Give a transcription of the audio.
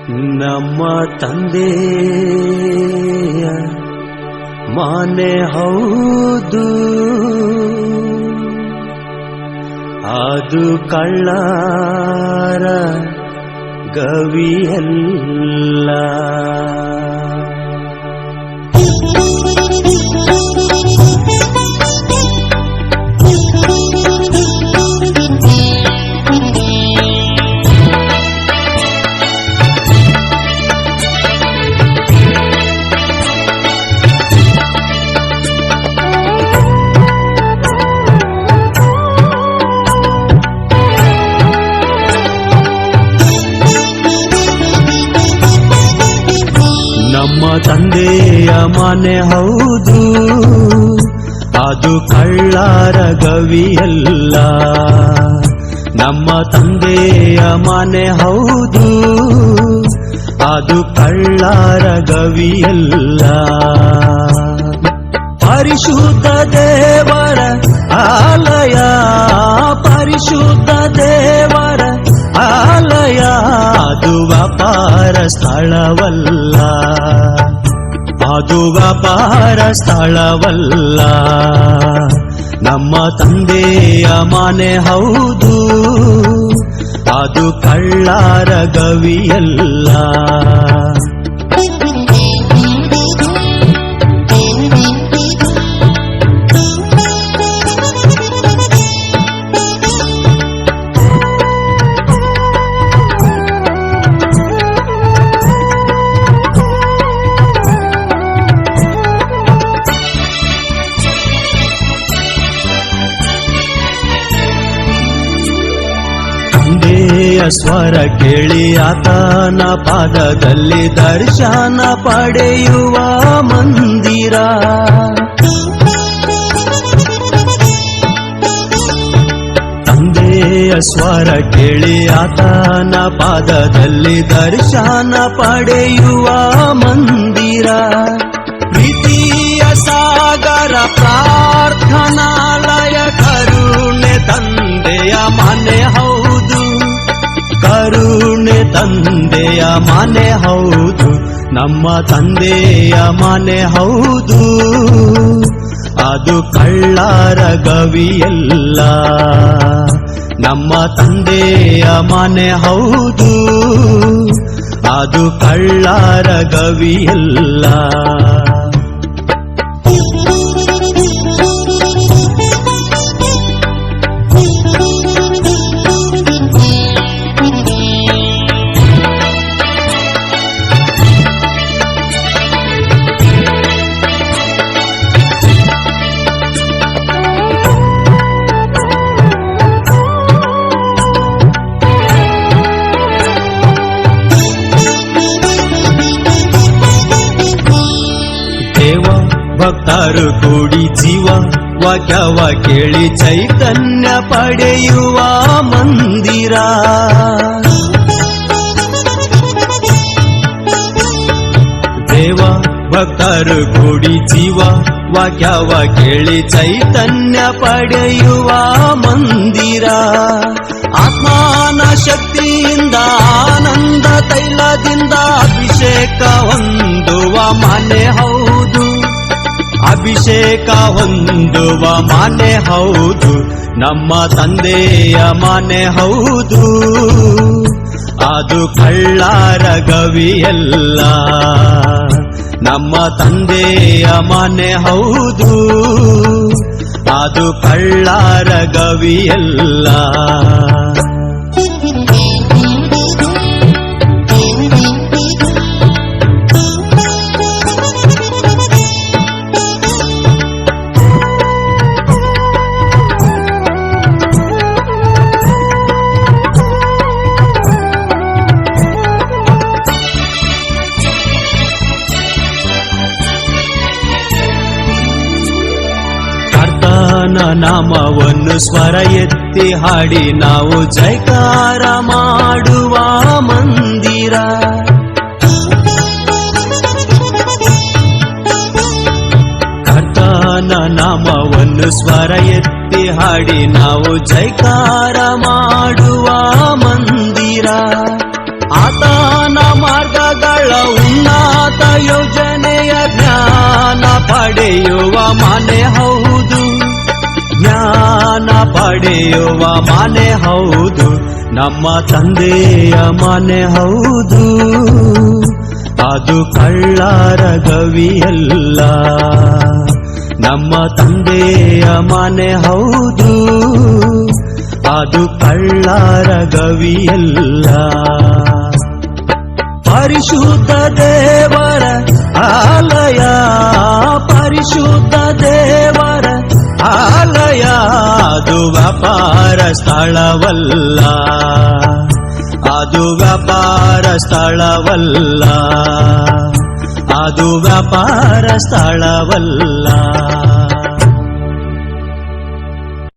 ನಮ್ಮ ತಂದೆಯ ಮನೆ ಹೌದು, ಅದು ಕಳ್ಳರ ಗವಿಯಲ್ಲ. ನಮ್ಮ ತಂದೆಯ ಮನೆ ಹೌದು, ಅದು ಕಳ್ಳರ ಗವಿಯಲ್ಲ. ನಮ್ಮ ತಂದೆಯ ಮನೆ ಹೌದು, ಅದು ಕಳ್ಳರ ಗವಿಯಲ್ಲ. ಪರಿಶುದ್ಧ ದೇವರ ಆಲಯ, ಪರಿಶುದ್ಧ ದೇವರ ಆಲಯ, ಅದು ವ್ಯಾಪಾರ ಸ್ಥಳವಲ್ಲ, ಅದು ವ್ಯಾಪಾರ ಸ್ಥಳವಲ್ಲ. ನಮ್ಮ ತಂದೆಯ ಮನೆ ಹೌದು, ಅದು ಕಳ್ಳರ ಗವಿಯಲ್ಲ. ತಂದೆಯ ಸ್ವರ ಕೇಳಿ ಆತನ ಪಾದದಲ್ಲಿ ದರ್ಶನ ಪಡೆಯುವ ಮಂದಿರ. ತಂದೆಯ ಸ್ವರ ಕೇಳಿ ಆತನ ಪಾದದಲ್ಲಿ ದರ್ಶನ ಪಡೆಯುವ ಮಂದಿರ. ಪ್ರೀತಿಯ ಸಾಗರ ಪ್ರಾರ್ಥನಾಲಯ, ಕರುಣೆ ತಂದೆಯ ಮನೆ ಹೌದು, ಕರುಣೆ ತಂದೆಯ ಮನೆ ಹೌದು. ನಮ್ಮ ತಂದೆಯ ಮನೆ ಹೌದು, ಅದು ಕಳ್ಳರ ಗವಿಯಲ್ಲ. ನಮ್ಮ ತಂದೆಯ ಮನೆ ಹೌದು, ಅದು ಕಳ್ಳರ ಗವಿಯಲ್ಲ. ಭಕ್ತರು ಕೂಡಿ ಜೀವ ವಾಕ್ಯವ ಕೇಳಿ ಚೈತನ್ಯ ಪಡೆಯುವ ಮಂದಿರ. ದೇವ ಭಕ್ತರು ಕೂಡಿ ಜೀವ ವಾಕ್ಯವ ಕೇಳಿ ಚೈತನ್ಯ ಪಡೆಯುವ ಮಂದಿರ. ಆತ್ಮನ ಶಕ್ತಿಯಿಂದ ಆನಂದ ತೈಲದಿಂದ ಅಭಿಷೇಕ ಹೊಂದುವ ಮನೆ ಹೌದು, ಅಭಿಷೇಕ ಹೊಂದುವ ಮನೆ ಹೌದು. ನಮ್ಮ ತಂದೆಯ ಮನೆ ಹೌದು, ಅದು ಕಳ್ಳರ ಗವಿಯಲ್ಲ. ನಮ್ಮ ತಂದೆಯ ಮನೆ ಹೌದು, ಅದು ಕಳ್ಳರ ಗವಿಯಲ್ಲ. ನಾಮವನ್ನು ಸ್ವರ ಎತ್ತಿ ಹಾಡಿ ನಾವು ಜೈಕಾರ ಮಾಡುವ ಮಂದಿರ. ಕರ್ತನ ನಾಮವನ್ನು ಸ್ವರ ಎತ್ತಿ ಹಾಡಿ ನಾವು ಜೈಕಾರ ಮಾಡುವ ಮಂದಿರ. ಆತನ ಬಹಳ ಉನ್ನತ ಯೋಜನೆಯ ಜ್ಞಾನ ಪಡೆಯುವ ಮನೆ ಹೌದು, ಜ್ಞಾನ ಪಡೆಯುವ ಮನೆ ಹೌದು, ನಮ್ಮ ತಂದೆಯ ಮನೆ ಹೌದು. ಅದು ಕಳ್ಳರ ಗವಿಯಲ್ಲ, ನಮ್ಮ ತಂದೆಯ ಮನೆ ಹೌದು, ಅದು ಕಳ್ಳರ ಗವಿಯಲ್ಲ. ಪರಿಶುದ್ಧ ದೇವರ ಆಲಯ, ಪರಿಶುದ್ಧ ದೇವರ ಆಲಯ, ಅದು ವ್ಯಾಪಾರ ಸ್ಥಳವಲ್ಲ, ಅದು ವ್ಯಾಪಾರ ಸ್ಥಳವಲ್ಲ, ಅದು ವ್ಯಾಪಾರ ಸ್ಥಳವಲ್ಲ.